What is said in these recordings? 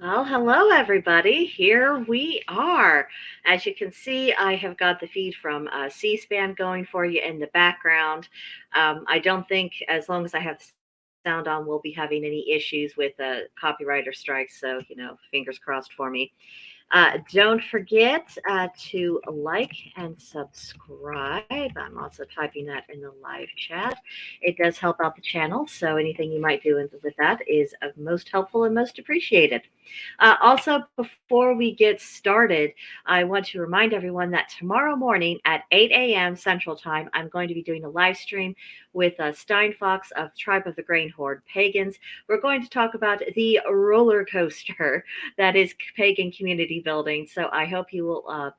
Well, hello, everybody. Here we are. As you can see, I have got the feed from C-SPAN going for you in the background. I don't think, as long as I have the sound on, we'll be having any issues with copyright or strikes. So, fingers crossed for me. Don't forget to like and subscribe. I'm also typing that in the live chat. It does help out the channel, so anything you might do with that is most helpful and most appreciated. Also, before we get started, I want to remind everyone that tomorrow morning at 8 a.m. Central Time, I'm going to be doing a live stream with Stein Fox of Tribe of the Grain Horde Pagans. We're going to talk about the roller coaster that is pagan community building. So I hope you will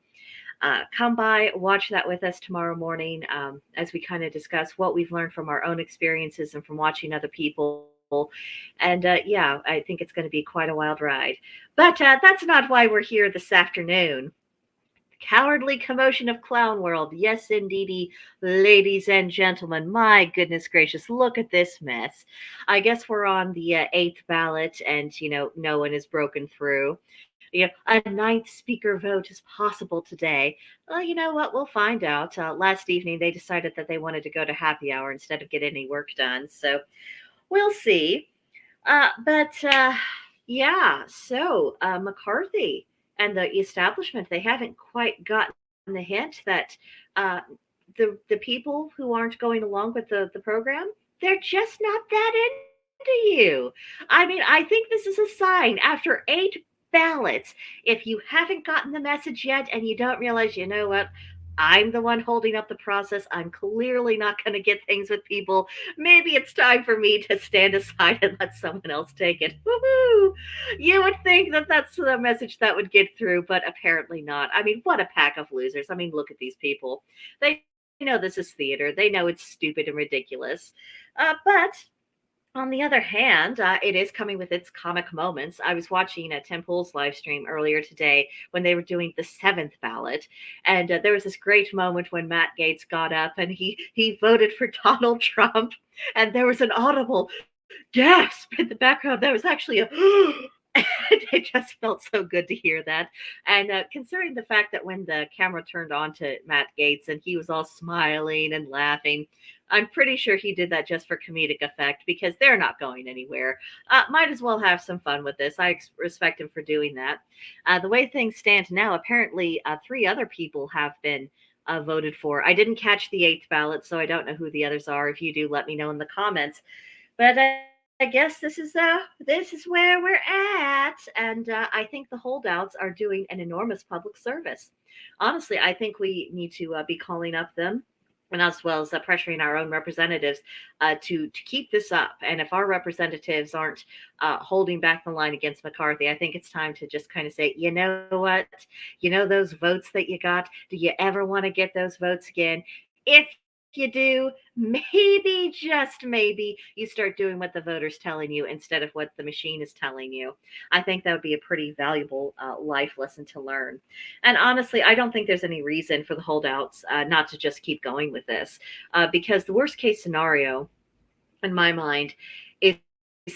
come by, watch that with us tomorrow morning as we kind of discuss what we've learned from our own experiences and from watching other people. And yeah, I think it's going to be quite a wild ride. But that's not why we're here this afternoon. Cowardly commotion of clown world. Yes, indeedy, ladies and gentlemen. My goodness gracious, look at this mess. I guess we're on the eighth ballot, and no one is broken through. A ninth speaker vote is possible today. Well, you know what? We'll find out. Last evening, they decided that they wanted to go to happy hour instead of get any work done. So we'll see. But yeah, so McCarthy and the establishment, they haven't quite gotten the hint that uh, the people who aren't going along with the program, they're just not that into you. I mean, I think this is a sign after 8 ballots. If you haven't gotten the message yet and you don't realize, you know what? I'm the one holding up the process. I'm clearly not going to get things with people. Maybe it's time for me to stand aside and let someone else take it. Woohoo! You would think that that's the message that would get through, but apparently not. I mean, what a pack of losers. I mean, look at these people. They know this is theater, they know it's stupid and ridiculous. But on the other hand, it is coming with its comic moments. I was watching Tim Pool's live stream earlier today when they were doing the seventh ballot, and there was this great moment when Matt Gaetz got up and he voted for Donald Trump, and there was an audible gasp in the background. There was actually a it just felt so good to hear that. And considering the fact that when the camera turned on to Matt Gaetz and he was all smiling and laughing, I'm pretty sure he did that just for comedic effect because they're not going anywhere. Might as well have some fun with this. I respect him for doing that. The way things stand now, apparently three other people have been voted for. I didn't catch the eighth ballot, so I don't know who the others are. If you do, let me know in the comments. But I guess this is where we're at, and I think the holdouts are doing an enormous public service. Honestly, I think we need to be calling up them, and as well as pressuring our own representatives to keep this up. And if our representatives aren't holding back the line against McCarthy, I think it's time to just kind of say, you know what, those votes that you got. Do you ever want to get those votes again? If you do, maybe, just maybe, you start doing what the voter's telling you instead of what the machine is telling you. I think that would be a pretty valuable life lesson to learn. And honestly, I don't think there's any reason for the holdouts not to just keep going with this, because the worst case scenario, in my mind, is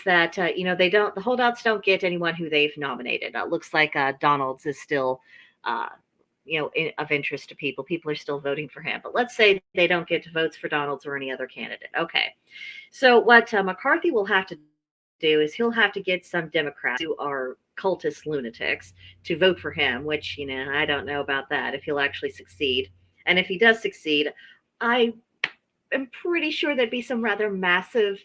that they don't. The holdouts don't get anyone who they've nominated. Looks like Donald's is still. Uh, of interest to people. People are still voting for him. But let's say they don't get votes for Donald's or any other candidate. Okay. So what McCarthy will have to do is he'll have to get some Democrats who are cultist lunatics to vote for him, which, I don't know about that, if he'll actually succeed. And if he does succeed, I am pretty sure there'd be some rather massive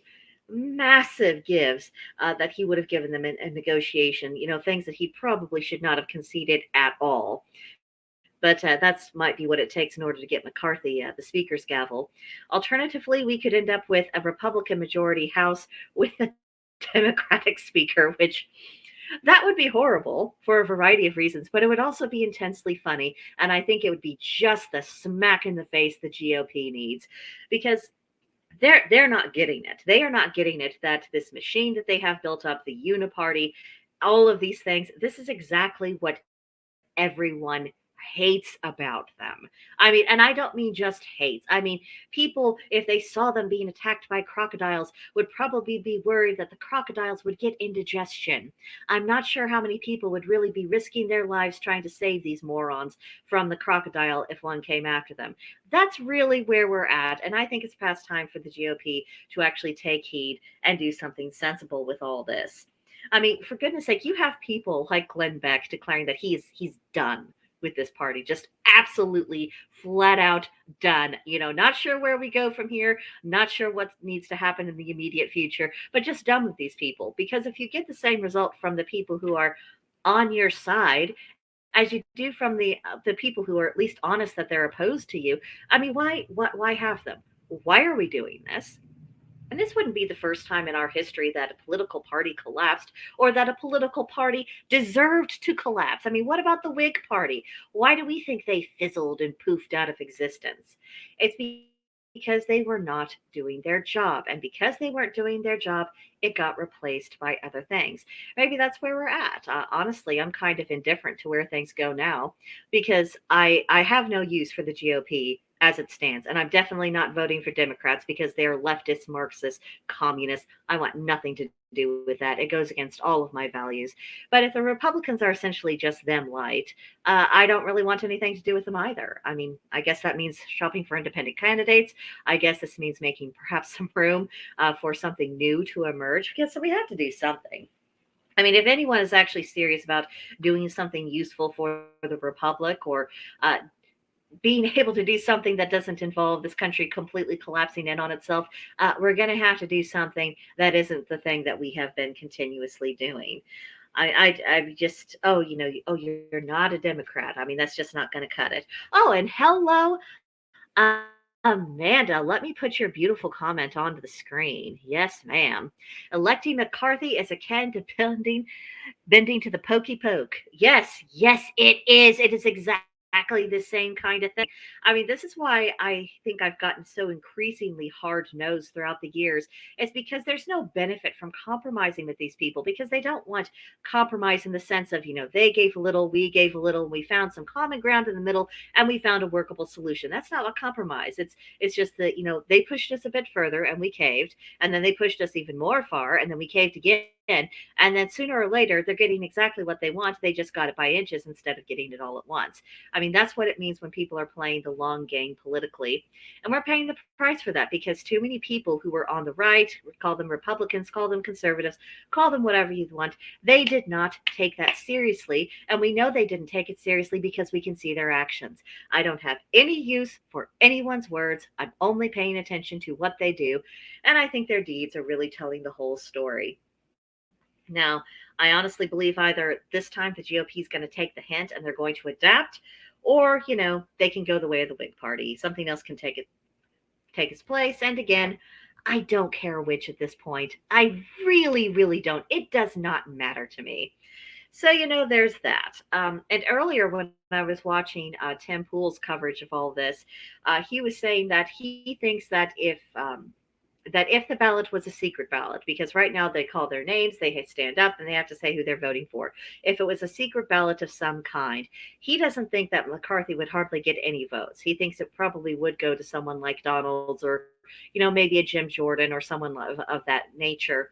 gives that he would have given them in negotiation, things that he probably should not have conceded at all. But that's might be what it takes in order to get McCarthy the speaker's gavel. Alternatively, we could end up with a Republican majority House with a Democratic speaker, which that would be horrible for a variety of reasons, but it would also be intensely funny. And I think it would be just the smack in the face the GOP needs, because they're not getting it. They are not getting it that this machine that they have built up, the uniparty, all of these things, this is exactly what everyone hates about them. I mean, and I don't mean just hates. I mean, people, if they saw them being attacked by crocodiles, would probably be worried that the crocodiles would get indigestion. I'm not sure how many people would really be risking their lives trying to save these morons from the crocodile if one came after them. That's really where we're at. And I think it's past time for the GOP to actually take heed and do something sensible with all this. I mean, for goodness sake, you have people like Glenn Beck declaring that he's done with this party, just absolutely flat out done. Not sure where we go from here, not sure what needs to happen in the immediate future, but just done with these people. Because if you get the same result from the people who are on your side as you do from the people who are at least honest that they're opposed to you, I mean, why have them? Why are we doing this? And this wouldn't be the first time in our history that a political party collapsed or that a political party deserved to collapse. I mean, what about the Whig Party? Why do we think they fizzled and poofed out of existence? It's because they were not doing their job. And because they weren't doing their job, it got replaced by other things. Maybe that's where we're at. Honestly, I'm kind of indifferent to where things go now because I have no use for the GOP as it stands. And I'm definitely not voting for Democrats because they are leftist, Marxist, communists. I want nothing to do with that. It goes against all of my values. But if the Republicans are essentially just them light, I don't really want anything to do with them either. I mean, I guess that means shopping for independent candidates. I guess this means making perhaps some room for something new to emerge because we have to do something. I mean, if anyone is actually serious about doing something useful for the Republic or being able to do something that doesn't involve this country completely collapsing in on itself, we're going to have to do something that isn't the thing that we have been continuously doing. I just, you're not a Democrat. I mean, that's just not going to cut it. Oh, and hello, uh, Amanda, let me put your beautiful comment onto the screen. Yes, ma'am. Electing McCarthy is akin to bending to the pokey poke. Yes, yes, it is. It is exactly the same kind of thing. I mean, this is why I think I've gotten so increasingly hard nosed throughout the years. It's because there's no benefit from compromising with these people because they don't want compromise in the sense of, they gave a little, we gave a little, we found some common ground in the middle and we found a workable solution. That's not a compromise. It's just that, they pushed us a bit further and we caved, and then they pushed us even more far and then we caved again. And then sooner or later, they're getting exactly what they want. They just got it by inches instead of getting it all at once. I mean, that's what it means when people are playing the long game politically. And we're paying the price for that because too many people who were on the right, call them Republicans, call them conservatives, call them whatever you want, they did not take that seriously. And we know they didn't take it seriously because we can see their actions. I don't have any use for anyone's words. I'm only paying attention to what they do. And I think their deeds are really telling the whole story. Now, I honestly believe either this time the GOP is going to take the hint and they're going to adapt, or, they can go the way of the Whig Party. Something else can take its place. And again, I don't care which at this point. I really, really don't. It does not matter to me. So, there's that. And earlier when I was watching Tim Pool's coverage of all this, he was saying that he thinks that if the ballot was a secret ballot, because right now they call their names, they stand up, and they have to say who they're voting for. If it was a secret ballot of some kind, he doesn't think that McCarthy would hardly get any votes. He thinks it probably would go to someone like Donalds or, maybe a Jim Jordan or someone of that nature.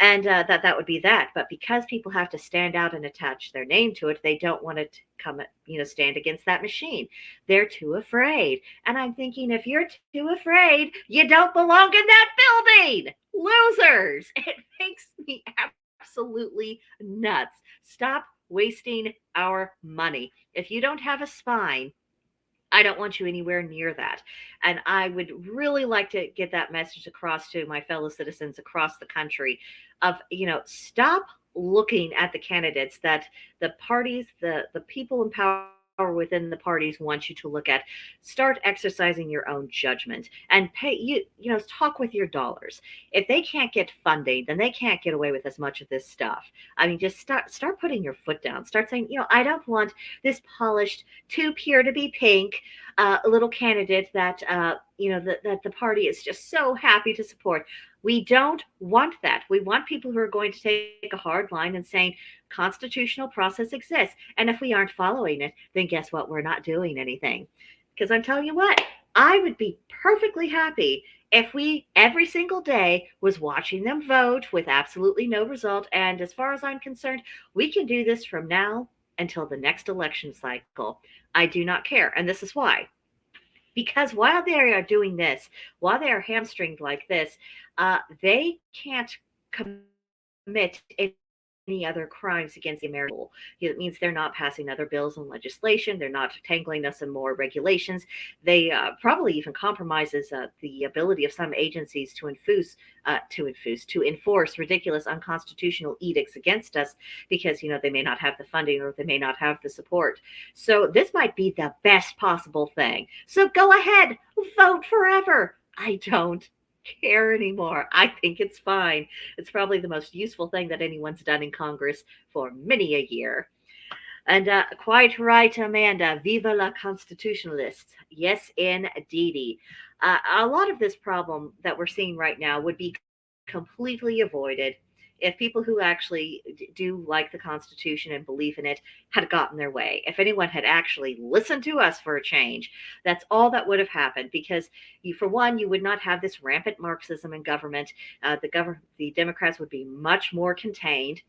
And that would be that. But because people have to stand out and attach their name to it, they don't want to come, stand against that machine. They're too afraid. And I'm thinking, if you're too afraid, you don't belong in that building. Losers. It makes me absolutely nuts. Stop wasting our money. If you don't have a spine, I don't want you anywhere near that. And I would really like to get that message across to my fellow citizens across the country of, stop looking at the candidates that the parties, the people in power within the parties want you to look at. Start exercising your own judgment and talk with your dollars. If they can't get funding, then they can't get away with as much of this stuff. I mean, just start putting your foot down. Start saying, I don't want this polished, too pure to be pink, a little candidate that that the party is just so happy to support. We don't want that. We want people who are going to take a hard line and saying constitutional process exists. And if we aren't following it, then guess what? We're not doing anything. Because I'm telling you what, I would be perfectly happy if we every single day was watching them vote with absolutely no result. And as far as I'm concerned, we can do this from now until the next election cycle. I do not care. And this is why. Because while they are doing this, while they are hamstringed like this, they can't commit any other crimes against the American people. It means they're not passing other bills and legislation. They're not tangling us in more regulations. They probably even compromises the ability of some agencies to enforce ridiculous unconstitutional edicts against us because they may not have the funding or they may not have the support. So this might be the best possible thing. So go ahead, vote forever. I don't care anymore. I think it's fine. It's probably the most useful thing that anyone's done in Congress for many a year. And quite right, Amanda. Viva la constitutionalists. Yes, indeedy. A lot of this problem that we're seeing right now would be completely avoided if people who actually do like the Constitution and believe in it had gotten their way. If anyone had actually listened to us for a change, that's all that would have happened. Because for one, you would not have this rampant Marxism in government. The Democrats would be much more contained.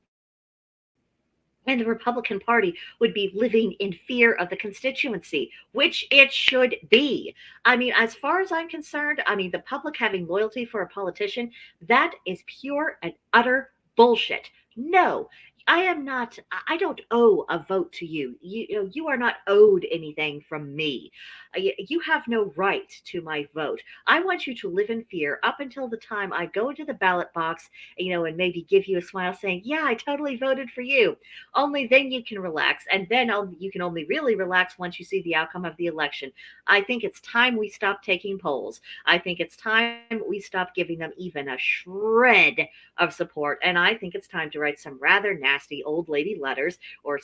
And the Republican Party would be living in fear of the constituency, which it should be. I mean, as far as I'm concerned, I mean, the public having loyalty for a politician, that is pure and utter bullshit. No, I am not, I don't owe a vote to you. You are not owed anything from me. You have no right to my vote. I want you to live in fear up until the time I go into the ballot box, and maybe give you a smile saying, yeah, I totally voted for you. Only then you can relax. And then you can only really relax once you see the outcome of the election. I think it's time we stop taking polls. I think it's time we stop giving them even a shred of support. And I think it's time to write some rather nasty old lady letters or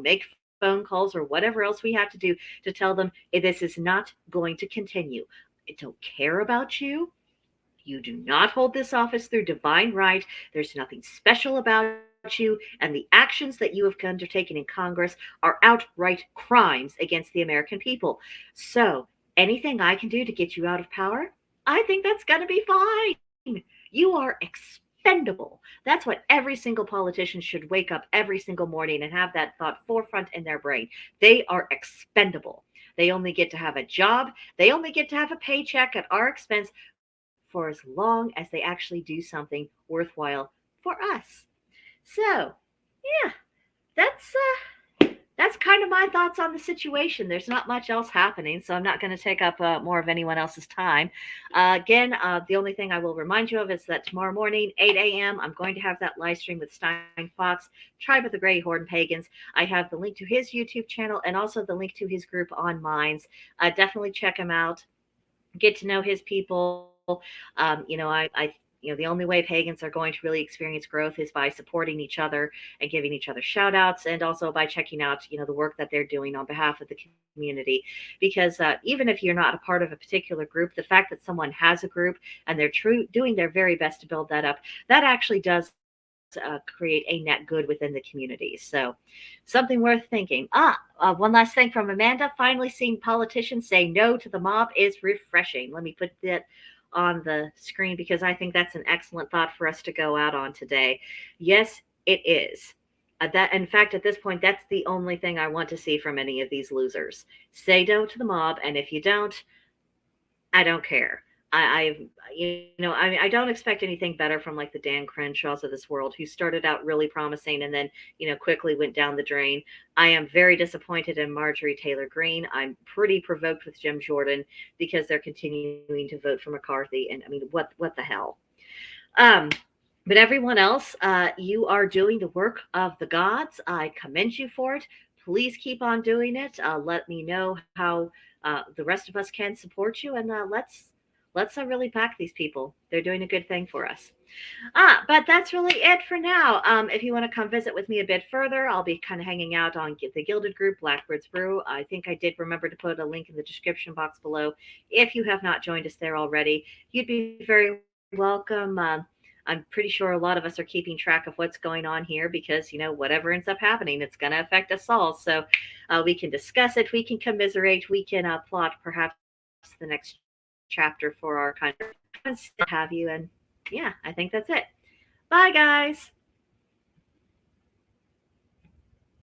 make phone calls or whatever else we have to do to tell them this is not going to continue. I don't care about you. You do not hold this office through divine right. There's nothing special about you, and the actions that you have undertaken in Congress are outright crimes against the American people. So, anything I can do to get you out of power, I think that's going to be fine. You are expendable. That's what every single politician should wake up every single morning and have that thought forefront in their brain. They are expendable. They only get to have a job. They only get to have a paycheck at our expense for as long as they actually do something worthwhile for us. So, yeah, that's kind of my thoughts on the situation. There's not much else happening, so I'm not going to take up more of anyone else's time. Again, the only thing I will remind you of is that tomorrow morning, 8 a.m., I'm going to have that live stream with Stein Fox, Tribe of the Grey Horde Pagans. I have the link to his YouTube channel and also the link to his group on Minds. Definitely check him out. Get to know his people. The only way pagans are going to really experience growth is by supporting each other and giving each other shout outs, and also by checking out, the work that they're doing on behalf of the community. Because even if you're not a part of a particular group, the fact that someone has a group and they're doing their very best to build that up, that actually does create a net good within the community. So something worth thinking. One last thing from Amanda. Finally seeing politicians say no to the mob is refreshing. Let me put that on the screen because I think that's an excellent thought for us to go out on today. Yes, it is. That, in fact, at this point, that's the only thing I want to see from any of these losers. Say no to the mob, and if you don't, I don't care. I don't expect anything better from like the Dan Crenshaws of this world who started out really promising and then, quickly went down the drain. I am very disappointed in Marjorie Taylor Greene. I'm pretty provoked with Jim Jordan because they're continuing to vote for McCarthy. And I mean, what the hell? But everyone else, you are doing the work of the gods. I commend you for it. Please keep on doing it. Let me know how the rest of us can support you, and let's really back these people. They're doing a good thing for us. But that's really it for now. If you want to come visit with me a bit further, I'll be kind of hanging out on the Gilded Group, Blackbird's Brew. I think I did remember to put a link in the description box below. If you have not joined us there already, you'd be very welcome. I'm pretty sure a lot of us are keeping track of what's going on here because, whatever ends up happening, it's going to affect us all. So we can discuss it, we can commiserate, we can plot perhaps the next chapter for our country. Have you, and yeah, I think that's it. Bye, guys.